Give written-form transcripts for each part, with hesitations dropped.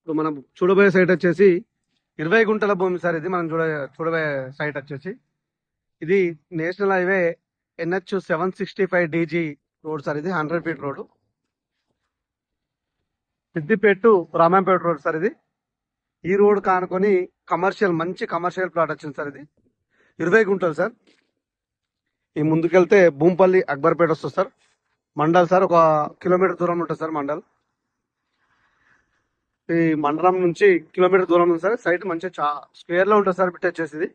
ఇప్పుడు మనం చూడబోయే సైట్ వచ్చేసి 20 గుంటల భూమి సార్. ఇది మనం చూడబోయే సైట్ వచ్చేసి ఇది national highway NH 765 DG road sir. ఇది 100 feet road, Siddipet to Ramayampet road sir. ఇది ఈ రోడ్ కానుకొని మంచి కమర్షియల్ ప్లాట్ వచ్చింది సార్. ఇది 20 గుంటలు సార్. ఈ ముందుకెళ్తే భూంపల్లి అక్బర్పేట వస్తుంది సార్. మండల్ సార్, 1 కిలోమీటర్ దూరం ఉంటుంది సార్ మండల్. ఈ మండలం నుంచి కిలోమీటర్ దూరం ఉంది సార్. సైట్ మంచిగా స్క్వేర్ లో ఉంటుంది సార్. బిట్ వచ్చేసి ఇది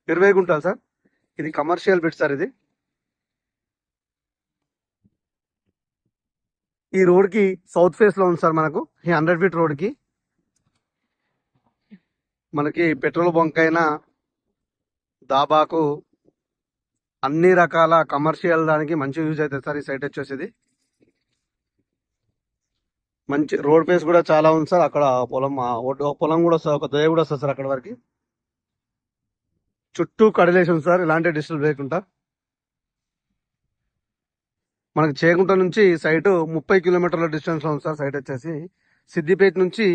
20 గుంటలు సార్. ఇది కమర్షియల్ బిట్ సార్. ఇది ఈ రోడ్ కి సౌత్ ఫేస్ లో ఉంది సార్. మనకు ఈ 100 ఫీట్ రోడ్ కి మనకి పెట్రోల్ బంక్ అయినా దాబాకు అన్ని రకాల కమర్షియల్ దానికి మంచి యూజ్ అవుతుంది సార్. ఈ సైట్ వచ్చేసి మంచి రోడ్ ఫేస్ కూడా చాలా ఉంది సార్. అక్కడ పొలం కూడా వస్తుంది, ఒక దయ కూడా వస్తుంది సార్ అక్కడ వరకు. చుట్టూ కడిలేసి ఉంది సార్, ఇలాంటి డిస్టర్బ్ లేకుండా. మనకి చేగుంట నుంచి సైట్ 30 కిలోమీటర్ల డిస్టెన్స్ లో ఉంది సార్. సైట్ వచ్చేసి సిద్దిపేట నుంచి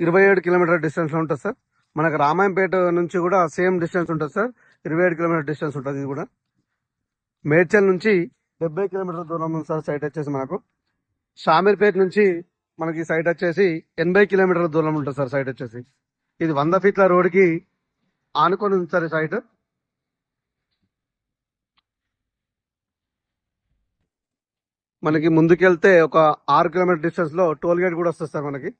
27 కిలోమీటర్ల డిస్టెన్స్ లో ఉంటుంది సార్. మనకు రామాయంపేట నుంచి కూడా సేమ్ డిస్టెన్స్ ఉంటుంది సార్. 27 కిలోమీటర్ డిస్టెన్స్ ఉంటుంది. ఇది కూడా మేడ్చల్ నుంచి 70 కిలోమీటర్ల దూరం ఉంది సార్. సైట్ వచ్చేసి మనకు షామీర్పేట నుంచి మనకి సైట్ వచ్చేసి 80 కిలోమీటర్ల దూరం ఉంటుంది సార్. సైట్ వచ్చేసి ఇది 100 ఫీట్ల రోడ్ కి ఆనుకొని ఉంది సార్ ఈ సైట్. మనకి ముందుకెళ్తే ఒక 6 కిలోమీటర్ డిస్టెన్స్ లో టోల్ గేట్ కూడా వస్తుంది సార్ మనకి.